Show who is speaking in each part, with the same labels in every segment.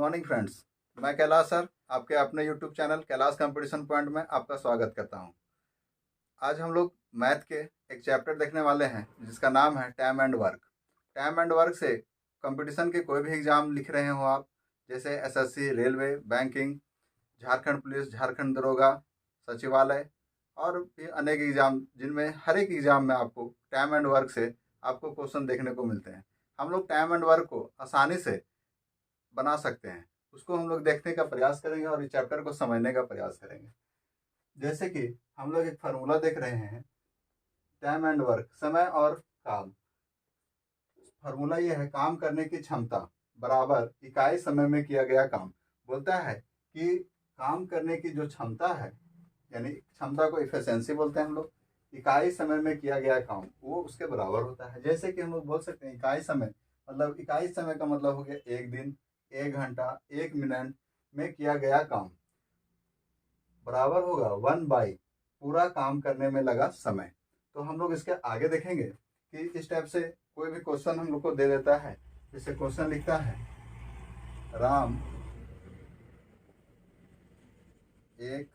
Speaker 1: Morning friends. मैं Kailash sir आपके अपने YouTube channel Kailash competition point में आपका स्वागत करता हूं। आज हम लोग मैथ के एक चैप्टर देखने वाले हैं जिसका नाम है time and work. Time and work से कंपटीशन के कोई भी एग्ज़ाम लिख रहे हो आप, जैसे SSC, railway, banking, Jharkhand police, Jharkhand दरोगा, सचिवालय और भी अनेक एग्ज़ाम, जिनमें हर एक एग्ज़ाम में आपको टाइम एंड वर्क से आपको क्वेश्चन देखने को मिलते हैं। हम लोग टाइम एंड वर्क को आसानी से बना सकते हैं, उसको हम लोग देखने का प्रयास करेंगे और इस चैप्टर को समझने का प्रयास करेंगे। जैसे कि हम लोग एक फार्मूला देख रहे हैं, टाइम एंड वर्क, समय और काम। फार्मूला ये है, काम करने की क्षमता बराबर इकाई समय में किया गया काम। बोलता है कि काम करने की जो क्षमता है, यानी क्षमता को इफिशिएंसी बोलते हैं हम लोग, इकाई समय में किया गया काम वो उसके बराबर होता है। जैसे कि हम लोग बोल सकते हैं इकाई समय, मतलब इकाई समय का मतलब हो गया एक दिन, एक घंटा, एक मिनट में किया गया काम बराबर होगा 1/, पूरा काम करने में लगा समय। तो हम लोग इसके आगे देखेंगे कि इस टाइप से कोई भी क्वेश्चन हम लोग को दे देता है। जैसे क्वेश्चन लिखता है, राम एक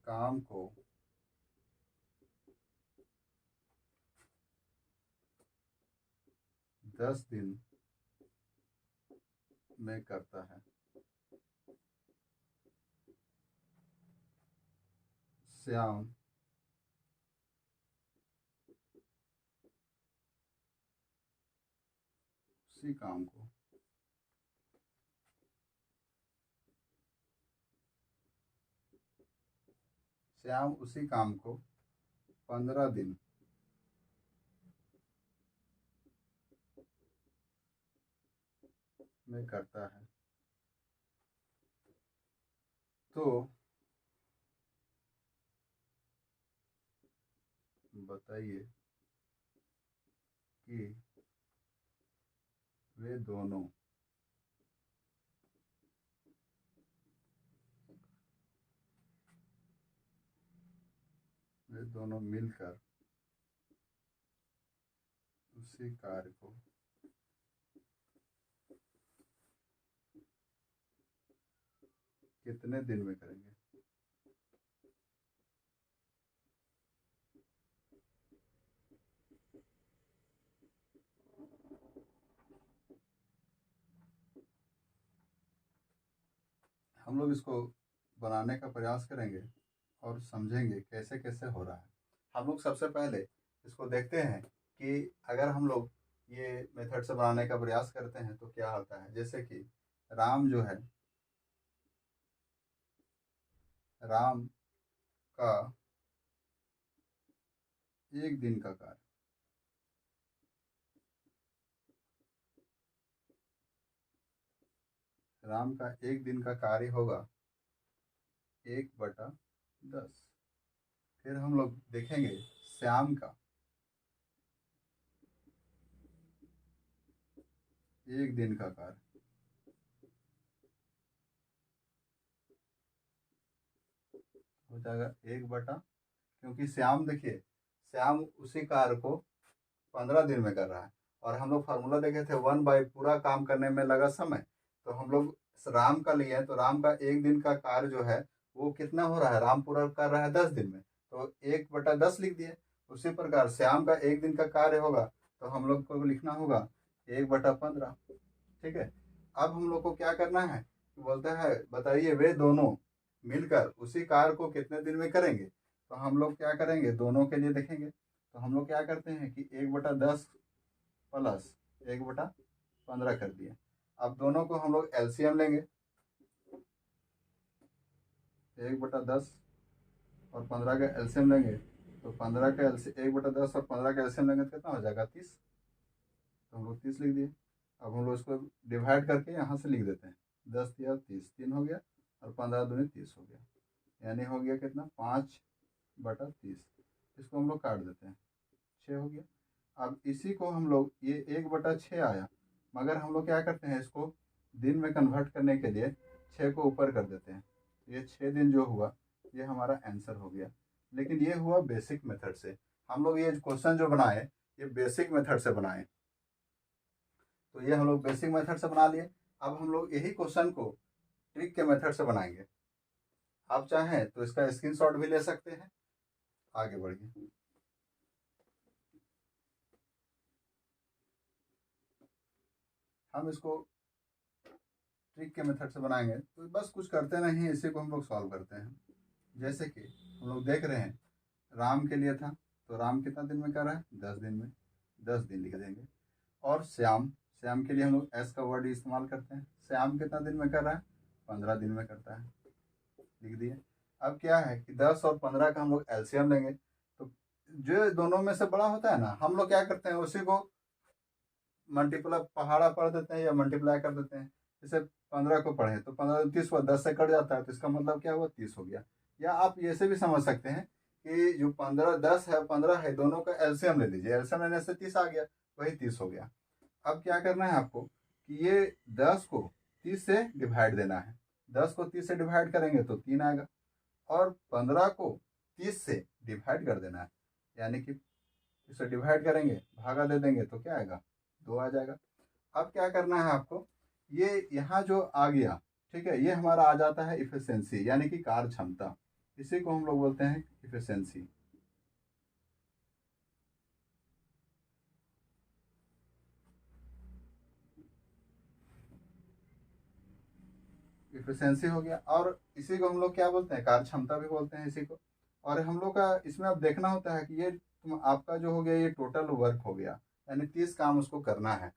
Speaker 1: काम को 10 दिन में करता है। श्याम उसी काम को श्याम उसी काम को 15 दिन में करता है। तो बताइए कि वे दोनों मिलकर उसी कार्य को कितने दिन में करेंगे। हम लोग इसको बनाने का प्रयास करेंगे और समझेंगे कैसे कैसे हो रहा है। हम लोग सबसे पहले इसको देखते हैं कि अगर हम लोग ये मेथड से बनाने का प्रयास करते हैं तो क्या होता है। जैसे कि राम जो है, राम का एक दिन का कार्य, राम का एक दिन का कार्य होगा 1/10। फिर हम लोग देखेंगे श्याम का एक दिन का कार्य हो जाएगा 1/, क्योंकि श्याम, देखिए श्याम उसी कार्य को 15 दिन में कर रहा है और हम लोग फार्मूला देखे थे 1/, पूरा काम करने में लगा समय। तो हम लोग राम का लिए तो राम का एक दिन का कार्य जो है वो कितना हो रहा है, राम पूरा कर रहा है 10 दिन में, तो 1/10 लिख दिए। उसी प्रकार श्याम का एक दिन का कार्य होगा तो हम लोग को लिखना होगा 1/15। ठीक है। अब हम लोग को क्या करना है, बोलता है बताइए वे दोनों मिलकर उसी कार्य को कितने दिन में करेंगे। तो हम लोग क्या करेंगे, दोनों के लिए देखेंगे। तो हम लोग क्या करते हैं कि 1/10 प्लस 1/15 कर दिए। अब दोनों को हम लोग एलसीएम लेंगे, 1/10 और 15 का एलसीएम लेंगे। तो 15 का एलसीएम, 1/10 और 15 का एलसीएम लेंगे तो कितना हो जाएगा 30। तो हम लोग 30 लिख दिए। अब हम लोग इसको डिवाइड करके यहाँ से लिख देते हैं, 10 या 30, 3 हो गया और 15 दूनी 30 हो गया, यानी हो गया कितना 5/30। इसको हम लोग काट देते हैं, 6 हो गया। अब इसी को हम लोग, ये 1/6 आया, मगर हम लोग क्या करते हैं, इसको दिन में कन्वर्ट करने के लिए 6 को ऊपर कर देते हैं। ये 6 दिन जो हुआ ये हमारा आंसर हो गया। लेकिन ये हुआ बेसिक मेथड से। हम लोग ये क्वेश्चन जो बनाए ये बेसिक मेथड से बनाए। तो ये हम लोग बेसिक मेथड से बना लिए। अब हम लोग यही क्वेश्चन को ट्रिक के मेथड से बनाएंगे। आप चाहें तो इसका स्क्रीनशॉट भी ले सकते हैं। आगे बढ़िए। हम इसको ट्रिक के मेथड से बनाएंगे, तो बस कुछ करते नहीं है, इसी को हम लोग सॉल्व करते हैं। जैसे कि हम लोग देख रहे हैं राम के लिए था, तो राम कितना दिन में कर रहा है, 10 दिन में, 10 दिन लिख देंगे। और श्याम, श्याम के लिए हम लोग एस का वर्ड इस्तेमाल करते हैं। श्याम कितना दिन में कर रहा है, 15 दिन में करता है, लिख दिए। अब क्या है कि 10 और 15 का हम लोग एलसीएम लेंगे, तो जो दोनों में से बड़ा होता है ना, हम लोग क्या करते हैं, उसी को मल्टीप्लाई पहाड़ा पढ़ देते हैं या मल्टीप्लाई कर देते हैं। जैसे 15 को पढ़े तो 15 30 हुआ, 10 से कट जाता है, तो इसका मतलब क्या हुआ, 30 हो गया। या आप ऐसे भी समझ सकते हैं कि जो 15 10 है 15 है, दोनों का एलसीएम ले लीजिए, एलसीएम लेने से 30 आ गया, वही 30 हो गया। अब क्या करना है आपको कि ये 10 को 30 से डिवाइड देना है। 10 को 30 से डिवाइड करेंगे तो 3 आएगा, और 15 को 30 से डिवाइड कर देना है, यानी कि इसे डिवाइड करेंगे, भागा दे देंगे तो क्या आएगा, 2 आ जाएगा। अब क्या करना है आपको, ये यहाँ जो आ गया, ठीक है, ये हमारा आ जाता है इफिशियंसी, यानी कि कार्य क्षमता। इसी को हम लोग बोलते हैं इफिशियंसी। इफिशियंसी हो गया, और इसी को हम लोग क्या बोलते हैं, कार्य क्षमता भी बोलते हैं इसी को। और हम लोग का इसमें अब देखना होता है कि ये आपका जो हो गया, ये टोटल वर्क हो गया, यानी 30 काम उसको करना है।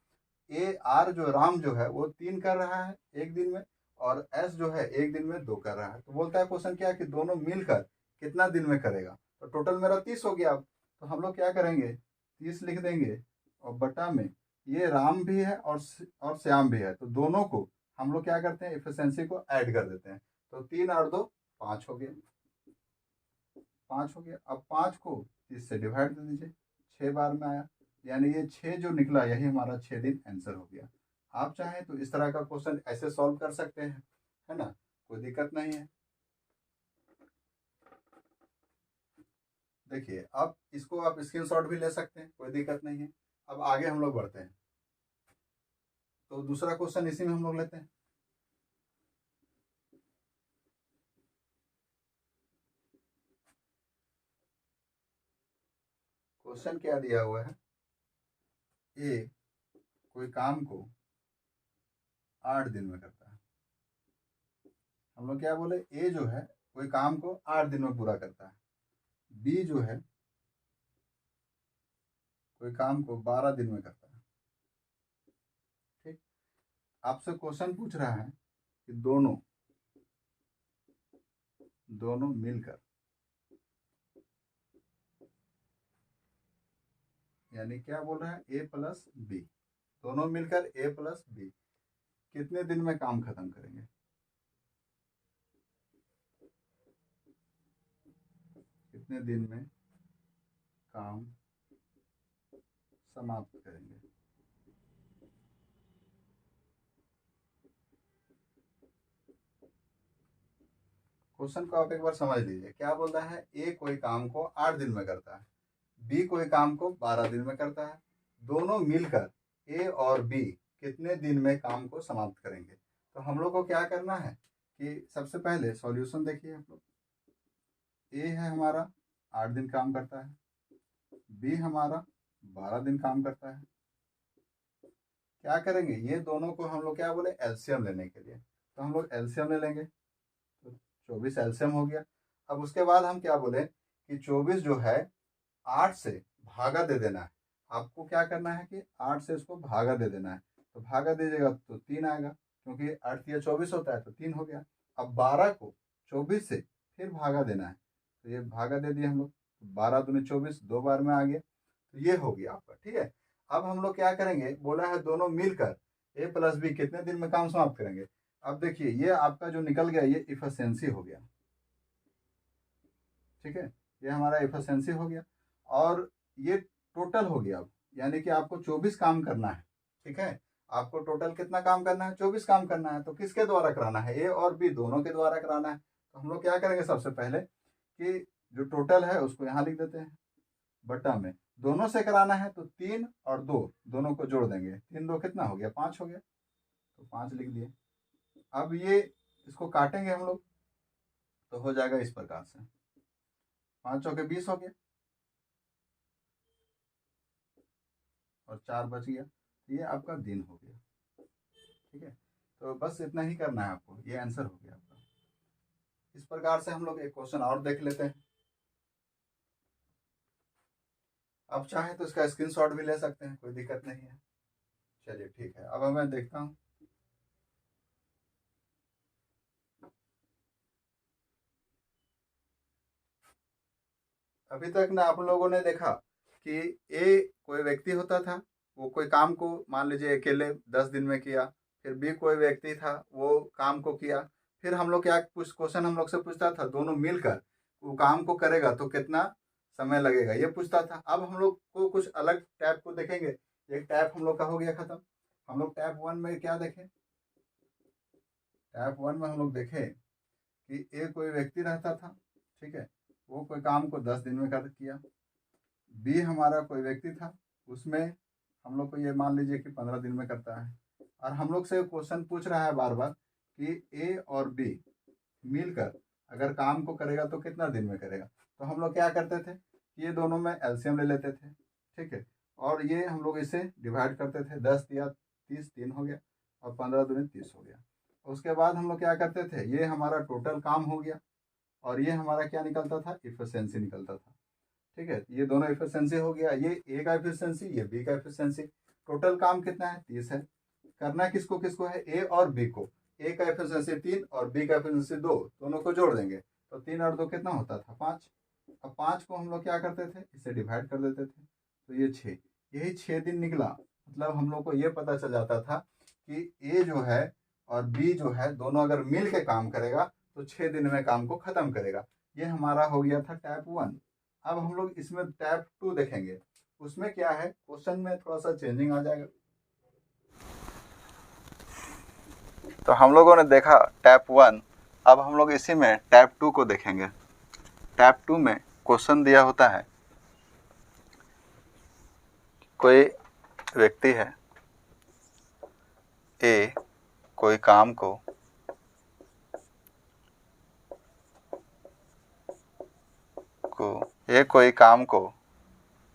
Speaker 1: ए आर जो राम जो है वो 3 कर रहा है एक दिन में, और एस जो है एक दिन में 2 कर रहा है। तो बोलता है क्वेश्चन क्या है कि दोनों मिलकर कितना दिन में करेगा, तो टोटल मेरा 30 हो गया। अब तो हम लोग क्या करेंगे, 30 लिख देंगे, और बटा में ये राम भी है और श्याम भी है, तो दोनों को हम लोग क्या करते हैं, इफिशियंसी को ऐड कर देते हैं। तो 3 और 2 5 हो गया, 5 हो गया। अब 5 को 30 से डिवाइड कर दीजिए, 6 बार में आया, यानी ये 6 जो निकला, यही हमारा 6 दिन आंसर हो गया। आप चाहें तो इस तरह का क्वेश्चन ऐसे सॉल्व कर सकते हैं, है ना, कोई दिक्कत नहीं है। देखिए अब इसको आप स्क्रीनशॉट भी ले सकते हैं, कोई दिक्कत नहीं है। अब आगे हम लोग बढ़ते हैं, तो दूसरा क्वेश्चन इसी में हम लोग लेते हैं। क्वेश्चन क्या दिया हुआ है, ए कोई काम को 8 दिन में करता है। हम लोग क्या बोले, ए जो है कोई काम को 8 दिन में पूरा करता है, बी जो है कोई काम को 12 दिन में करता है। ठीक, आपसे क्वेश्चन पूछ रहा है कि दोनों मिलकर, यानी क्या बोल रहा है, ए प्लस बी, दोनों मिलकर ए प्लस बी कितने दिन में काम खत्म करेंगे। कितने दिन में काम समाप्त करेंगे। क्वेश्चन को आप एक बार समझ लीजिए, क्या बोल रहा है, ए कोई काम को 8 दिन में करता है, बी कोई काम को 12 दिन में करता है, दोनों मिलकर ए और बी कितने दिन में काम को समाप्त करेंगे। तो हम लोग को क्या करना है कि सबसे पहले सॉल्यूशन देखिए आप लोग, ए है हमारा 8 दिन काम करता है, बी हमारा 12 दिन काम करता है। क्या करेंगे, ये दोनों को हम लोग क्या बोले, एलसीएम लेने के लिए, तो हम लोग एलसीएम ले लेंगे, तो 24 एलसीएम हो गया। अब उसके बाद हम क्या बोले कि 24 जो है 8 से भागा दे देना है। आपको क्या करना है कि 8 से इसको भागा दे देना है, तो भागा दीजिएगा तो 3 आएगा, क्योंकि 8 या 24 होता है, तो 3 हो गया। अब 12 को 24 से फिर भागा देना है, तो ये भागा दे दिए हम लोग, 12 दूनी 24, 2 बार में आ गया, तो ये हो गया आपका। ठीक है, अब हम लोग क्या करेंगे, बोला है दोनों मिलकर ए प्लस बी कितने दिन में काम समाप्त करेंगे। अब देखिए ये आपका जो निकल गया, ये इफिशियंसी हो गया। ठीक है, ये हमारा इफिशियंसी हो गया, और ये टोटल हो गया। अब यानी कि आपको 24 काम करना है। ठीक है, आपको टोटल कितना काम करना है, 24 काम करना है। तो किसके द्वारा कराना है, ए और बी दोनों के द्वारा कराना है। तो हम लोग क्या करेंगे, सबसे पहले कि जो टोटल है उसको यहाँ लिख देते हैं, बटा में दोनों से कराना है तो 3 और 2 दोनों को जोड़ देंगे, 3 2 कितना हो गया, 5 हो गया, तो 5 लिख दिए। अब ये इसको काटेंगे हम लोग तो हो जाएगा इस प्रकार से, 5 चौके 20 हो गया और 4 बच गया, ये आपका दिन हो गया। ठीक है, तो बस इतना ही करना है आपको, ये आंसर हो गया आपका। इस प्रकार से हम लोग एक क्वेश्चन और देख लेते हैं। आप चाहें तो इसका स्क्रीनशॉट भी ले सकते हैं, कोई दिक्कत नहीं है। चलिए ठीक है, अब मैं देखता हूँ। अभी तक ना आप लोगों ने देखा कि ए कोई व्यक्ति होता था, वो कोई काम को मान लीजिए अकेले 10 दिन में किया, फिर बी कोई व्यक्ति था वो काम को किया, फिर हम लोग क्या क्वेश्चन हम लोग से पूछता था दोनों मिलकर वो काम को करेगा तो कितना समय लगेगा, ये पूछता था। अब हम लोग को कुछ अलग टैप को देखेंगे। एक टैप हम लोग का हो गया खत्म। हम लोग टैप 1 में क्या देखें, टैप 1 में हम लोग देखें कि ए कोई व्यक्ति रहता था, ठीक है, वो कोई काम को 10 दिन में कर किया। बी हमारा कोई व्यक्ति था, उसमें हम लोग को ये मान लीजिए कि 15 दिन में करता है। और हम लोग से क्वेश्चन पूछ रहा है बार बार कि ए और बी मिलकर अगर काम को करेगा तो कितना दिन में करेगा। तो हम लोग क्या करते थे, ये दोनों में एलसीएम ले लेते थे, ठीक है, और ये हम लोग इसे डिवाइड करते थे, 10 या 30 3 हो गया और 15 दूनी 30 हो गया। उसके बाद हम लोग क्या करते थे, ये हमारा टोटल काम हो गया और ये हमारा क्या निकलता था, इफिशिएंसी निकलता था। ठीक है, ये दोनों इफिशिएंसी हो गया, ये ए का इफिशिएंसी, ये बी का इफिशिएंसी। टोटल काम कितना है, 30 है। करना किसको किसको है, ए और बी को। ए का इफिशिएंसी 3 और बी का इफिशिएंसी 2, दोनों को जोड़ देंगे तो 3 और 2 कितना होता था, 5। अब 5 को हम लोग क्या करते थे, इसे डिवाइड कर देते थे तो ये 6, यही 6 दिन निकला। मतलब हम लोग को ये पता चल जाता था कि ए जो है और बी जो है दोनों अगर मिल के काम करेगा तो 6 दिन में काम को खत्म करेगा। ये हमारा हो गया था टैप 1। अब हम लोग इसमें टैप 2 देखेंगे, उसमें क्या है, क्वेश्चन में थोड़ा सा चेंजिंग आ जाएगा। तो हम लोगों ने देखा टैप 1, अब हम लोग इसी में टैप 2 को देखेंगे। टैप 2 में क्वेश्चन दिया होता है, कोई व्यक्ति है ए कोई काम को कोई काम को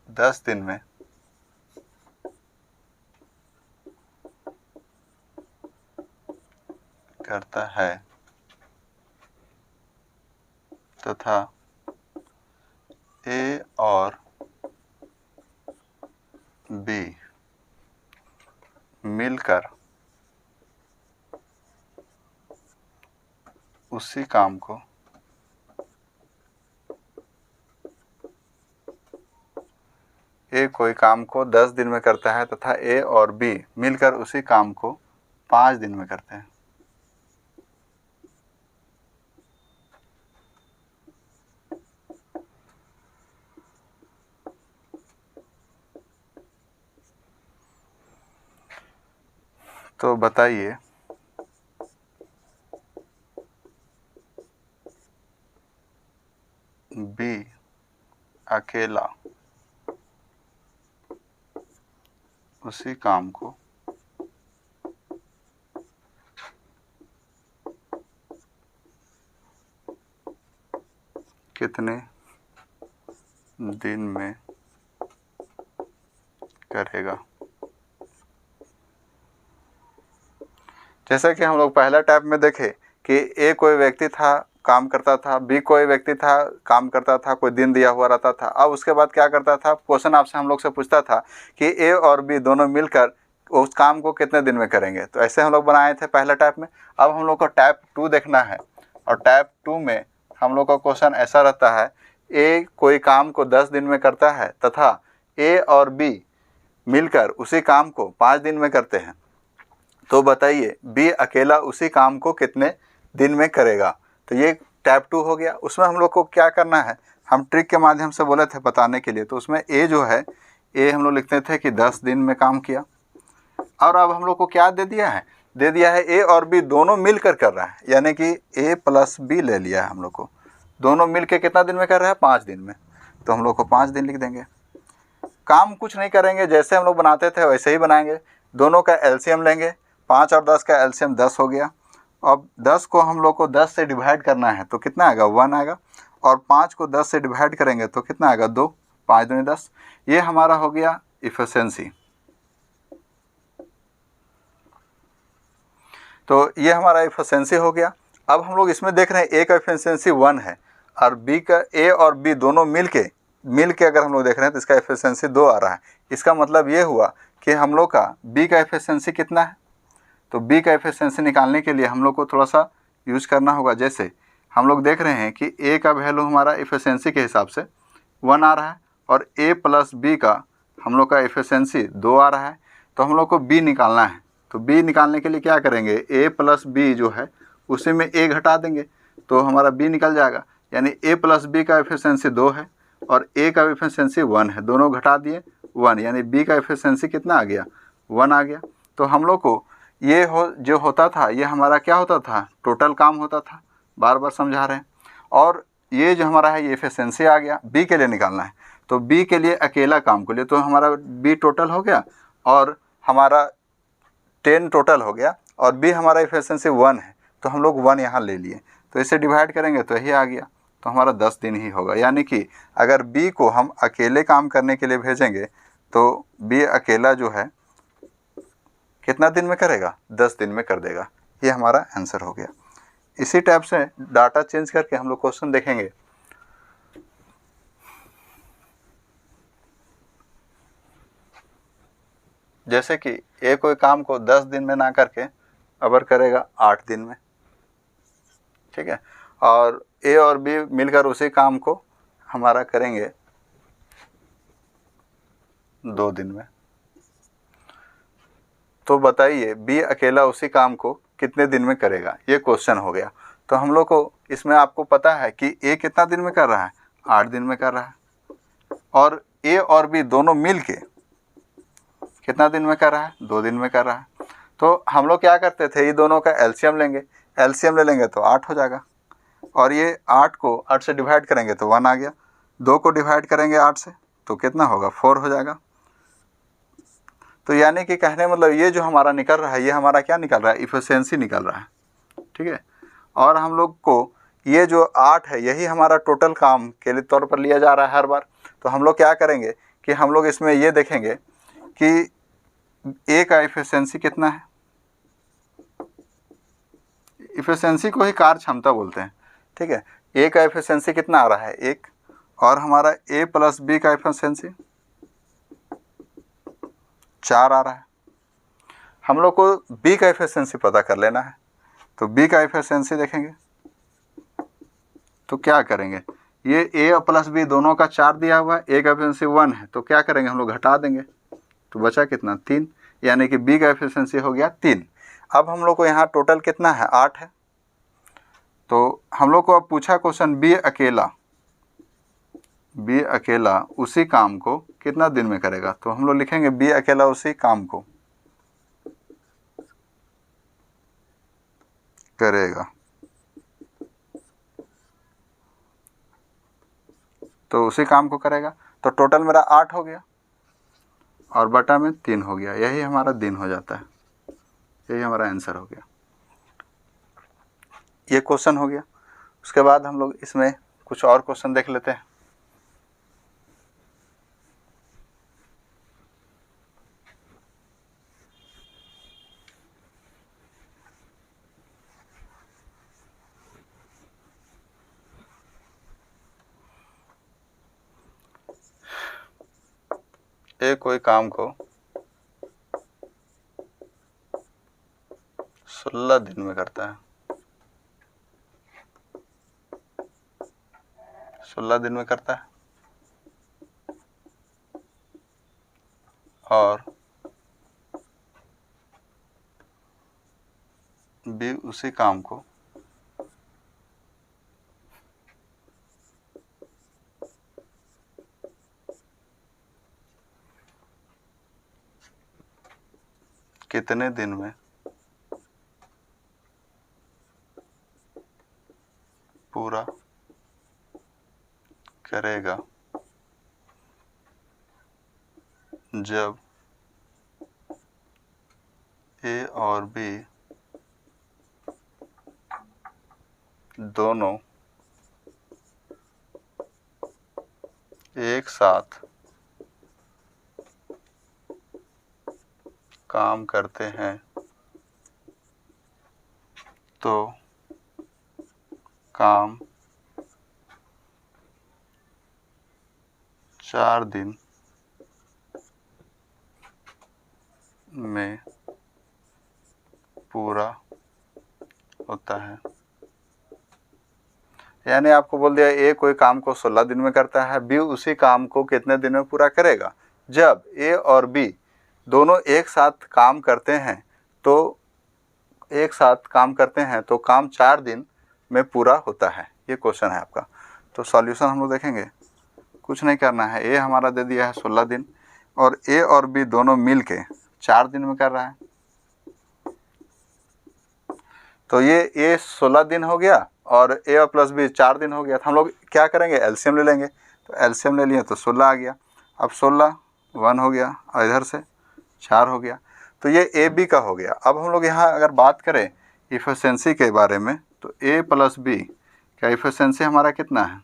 Speaker 1: 10 दिन में करता है तथा ए और बी मिलकर उसी काम को ए कोई काम को 10 दिन में करता है तथा ए और बी मिलकर उसी काम को 5 दिन में करते हैं। तो बताइए बी अकेला उसी काम को कितने दिन में करेगा। जैसा कि हम लोग पहला टैप में देखे कि ए कोई व्यक्ति था काम करता था, बी कोई व्यक्ति था काम करता था, कोई दिन दिया हुआ रहता था। अब उसके बाद क्या करता था, क्वेश्चन आपसे हम लोग से पूछता था कि ए और बी दोनों मिलकर उस काम को कितने दिन में करेंगे। तो ऐसे हम लोग बनाए थे पहला टैप में। अब हम लोग को टैप 2 देखना है और टैप 2 में हम लोग का क्वेश्चन ऐसा रहता है, ए कोई काम को 10 दिन में करता है तथा ए और बी मिलकर उसी काम को 5 दिन में करते हैं। तो बताइए बी अकेला उसी काम को कितने दिन में करेगा। तो ये टैप 2 हो गया। उसमें हम लोग को क्या करना है, हम ट्रिक के माध्यम से बोले थे बताने के लिए। तो उसमें ए जो है, ए हम लोग लिखते थे कि 10 दिन में काम किया। और अब हम लोग को क्या दे दिया है, ए और बी दोनों मिलकर कर रहा है, यानी कि ए प्लस बी ले लिया है हम लोग को। दोनों मिल के कितना दिन में कर रहा है, 5 दिन में। तो हम लोग को 5 दिन लिख देंगे। काम कुछ नहीं करेंगे, जैसे हम लोग बनाते थे वैसे ही बनाएंगे। दोनों का एलसीएम लेंगे, 5 और 10 का एलसीएम 10 हो गया। अब 10 को हम लोग को 10 से डिवाइड करना है तो कितना आएगा, 1 आएगा। और 5 को 10 से डिवाइड करेंगे तो कितना आएगा, 2। 5 दूनी 10। ये हमारा हो गया इफिशिएंसी। तो ये हमारा इफिशिएंसी हो गया। अब हम लोग इसमें देख रहे हैं ए का इफिशिएंसी 1 है और बी का, ए और बी दोनों मिल के अगर हम लोग देख रहे हैं तो इसका इफिशिएंसी 2 आ रहा है। इसका मतलब ये हुआ कि हम लोग का बी का इफिशिएंसी कितना है। तो बी का इफिशिएंसी निकालने के लिए हम लोग को थोड़ा सा यूज करना होगा। जैसे हम लोग देख रहे हैं कि ए का वैल्यू हमारा इफिशिएंसी के हिसाब से 1 आ रहा है और ए प्लस बी का हम लोग का इफिशिएंसी 2 आ रहा है। तो हम लोग को बी निकालना है। तो बी निकालने के लिए क्या करेंगे, ए प्लस बी जो है उसी में ए घटा देंगे तो हमारा बी निकल जाएगा। यानी ए प्लस बी का इफिशिएंसी 2 है और ए का इफिशिएंसी 1 है, दोनों घटा दिए 1, यानी बी का इफिशिएंसी कितना आ गया, 1 आ गया। तो हम लोग को ये जो होता था ये हमारा क्या होता था, टोटल काम होता था, बार बार समझा रहे हैं। और ये जो हमारा है ये इफिशिएंसी आ गया, बी के लिए निकालना है। तो बी के लिए अकेला काम के लिए तो हमारा बी टोटल हो गया और हमारा 10 टोटल हो गया और बी हमारा इफिशिएंसी 1 है तो हम लोग 1 यहाँ ले लिए। तो इसे डिवाइड करेंगे तो यही आ गया। तो हमारा 10 दिन ही होगा। यानी कि अगर बी को हम अकेले काम करने के लिए भेजेंगे तो बी अकेला जो है कितना दिन में करेगा, 10 दिन में कर देगा। ये हमारा आंसर हो गया। इसी टाइप से डाटा चेंज करके हम लोग क्वेश्चन देखेंगे। जैसे कि ए कोई काम को 10 दिन में ना करके अबर करेगा 8 दिन में, ठीक है। और ए और बी मिलकर उसी काम को हमारा करेंगे 2 दिन में। तो बताइए बी अकेला उसी काम को कितने दिन में करेगा, ये क्वेश्चन हो गया। तो हम लोग को इसमें आपको पता है कि ए कितना दिन में कर रहा है, 8 दिन में कर रहा है। और ए और बी दोनों मिल के कितना दिन में कर रहा है, 2 दिन में कर रहा है। तो हम लोग क्या करते थे, ये दोनों का एलसीएम लेंगे, एलसीएम ले लेंगे तो 8 हो जाएगा। और ये 8 को 8 से डिवाइड करेंगे तो 1 आ गया। 2 को डिवाइड करेंगे 8 से तो कितना होगा, 4 हो जाएगा। तो यानी कि कहने मतलब ये जो हमारा निकल रहा है ये हमारा क्या निकल रहा है, इफिशिएंसी निकल रहा है, ठीक है। और हम लोग को ये जो 8 है यही हमारा टोटल काम के लिए तौर पर लिया जा रहा है हर बार। तो हम लोग क्या करेंगे कि हम लोग इसमें ये देखेंगे कि ए का इफिशिएंसी कितना है। इफिशिएंसी को ही कार्य क्षमता बोलते हैं, ठीक है। ए का इफिशिएंसी कितना आ रहा है, 1। और हमारा ए प्लस बी का इफिशिएंसी 4 आ रहा है। हम लोग को बी का इफिशिएंसी पता कर लेना है। तो बी का इफिशिएंसी देखेंगे तो क्या करेंगे, ये ए और प्लस बी दोनों का 4 दिया हुआ है, ए का इफिशिएंसी 1 है तो क्या करेंगे हम लोग घटा देंगे तो बचा कितना, 3। यानी कि बी का इफिशिएंसी हो गया 3। अब हम लोग को यहाँ टोटल कितना है, 8 है। तो हम लोग को अब पूछा क्वेश्चन बी अकेला उसी काम को कितना दिन में करेगा। तो हम लोग लिखेंगे बी अकेला उसी काम को करेगा। तो उसी काम को करेगा तो टोटल मेरा 8 हो गया और बटा में 3 हो गया, यही हमारा दिन हो जाता है। यही हमारा आंसर हो गया। ये क्वेश्चन हो गया। उसके बाद हम लोग इसमें कुछ और क्वेश्चन देख लेते हैं। एक कोई काम को 16 दिन में करता है, 16 दिन में करता है और बी उसी काम को कितने दिन में पूरा करेगा। जब ए और बी दोनों एक साथ काम करते हैं तो काम 4 दिन में पूरा होता है। यानी आपको बोल दिया ए कोई काम को 16 दिन में करता है, बी उसी काम को कितने दिन में पूरा करेगा। जब ए और बी दोनों एक साथ काम करते हैं तो काम 4 दिन में पूरा होता है। ये क्वेश्चन है आपका। तो सॉल्यूशन हम लोग देखेंगे। कुछ नहीं करना है, ए हमारा दे दिया है 16 दिन और ए और बी दोनों मिल के 4 दिन में कर रहा है। तो ये ए 16 दिन हो गया और ए और प्लस बी 4 दिन हो गया। तो हम लोग क्या करेंगे, एलसीएम ले लेंगे। तो एलसीएम ले लिया तो 16 आ गया। अब 16 1 हो गया और इधर से 4 हो गया। तो ये ए बी का हो गया। अब हम लोग यहाँ अगर बात करें इफिशिएंसी के बारे में तो ए प्लस बी का इफिशिएंसी हमारा कितना है,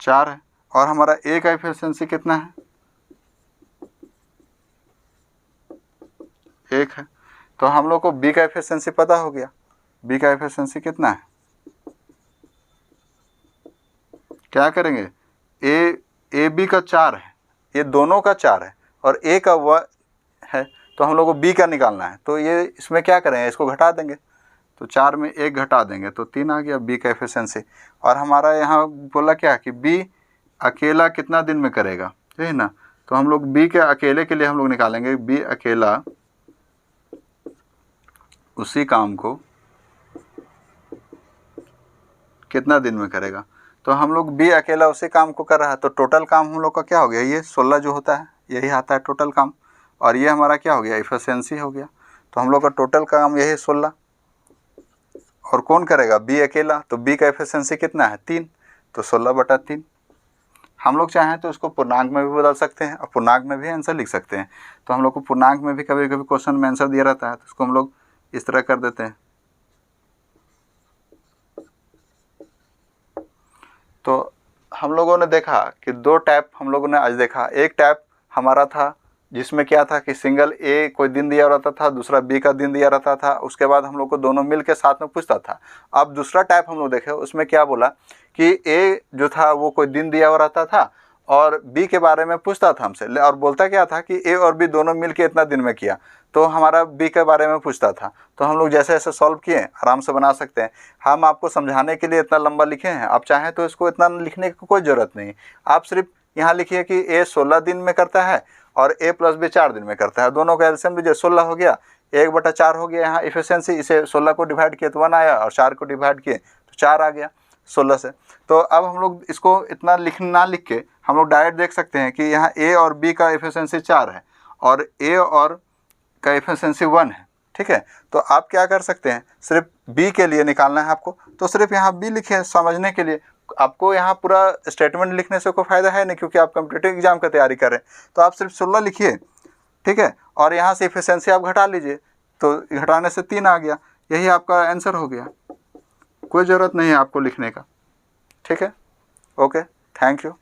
Speaker 1: 4 है। और हमारा ए का इफिशिएंसी कितना है, 1 है। तो हम लोग को बी का इफिशिएंसी पता हो गया। बी का इफिशिएंसी कितना है, क्या करेंगे, ए बी का 4 है, ये दोनों का 4 है और ए का 1 है। तो हम लोग को बी का निकालना है। तो ये इसमें क्या करेंगे, इसको घटा देंगे। तो 4 में 1 घटा देंगे तो 3 आ गया बी का एफिशिएंसी। और हमारा यहाँ बोला क्या कि बी अकेला कितना दिन में करेगा, ठीक है ना। तो हम लोग बी के अकेले के लिए हम लोग निकालेंगे, बी अकेला उसी काम को कितना दिन में करेगा। तो हम लोग बी अकेला उसी काम को कर रहा है। तो टोटल काम हम लोग का क्या हो गया, ये 16 जो होता है यही आता है टोटल काम। और ये हमारा क्या हो गया, इफिशिएंसी हो गया। तो हम लोग का टोटल काम यही 16। और कौन करेगा, बी अकेला। तो बी का एफिशिएंसी कितना है, 3। तो 16/3। हम लोग चाहें तो इसको पूर्णांक में भी बदल सकते हैं और पूर्णांक में भी आंसर लिख सकते हैं। तो हम लोग को पूर्णांक में भी कभी कभी क्वेश्चन में आंसर दिया रहता है, तो इसको हम लोग इस तरह कर देते हैं। तो हम लोगों ने देखा कि 2 टाइप हम लोगों ने आज देखा। एक टाइप हमारा था जिसमें क्या था कि सिंगल ए कोई दिन दिया रहता था, दूसरा बी का दिन दिया रहता था। उसके बाद हम लोग को दोनों मिल के साथ में पूछता था। अब दूसरा टाइप हम लोग देखे, उसमें क्या बोला कि ए जो था वो कोई दिन दिया हुआ रहता था और बी के बारे में पूछता था हमसे, और बोलता क्या था कि ए और बी दोनों मिल के इतना दिन में किया। तो हमारा बी के बारे में पूछता था। तो हम लोग जैसे जैसे सॉल्व किए आराम से बना सकते हैं। हम आपको समझाने के लिए इतना लंबा लिखे हैं, आप चाहें तो इसको इतना लिखने की कोई ज़रूरत नहीं। आप सिर्फ यहाँ लिखिए कि ए 16 दिन में करता है और ए प्लस बी 4 दिन में करता है। दोनों का एलसीएम लीजिए, 16 हो गया, 1/4 हो गया यहाँ इफिशिएंसी। इसे 16 को डिवाइड किए तो 1 आया और 4 को डिवाइड किए तो 4 आ गया 16 से। तो अब हम लोग इसको इतना ना लिख के हम लोग डायरेक्ट देख सकते हैं कि यहाँ ए और बी का इफिशिएंसी 4 है और ए और का इफिशिएंसी 1 है, ठीक है। तो आप क्या कर सकते हैं, सिर्फ बी के लिए निकालना है आपको, तो सिर्फ यहाँ बी लिखिए समझने के लिए। आपको यहाँ पूरा स्टेटमेंट लिखने से कोई फ़ायदा है नहीं, क्योंकि आप कॉम्पिटिटिव एग्जाम की तैयारी कर रहे हैं। तो आप सिर्फ 16 लिखिए, ठीक है। और यहाँ से इफिशिएंसी आप घटा लीजिए, तो घटाने से 3 आ गया। यही आपका आंसर हो गया। कोई ज़रूरत नहीं है आपको लिखने का, ठीक है। Okay, thank you.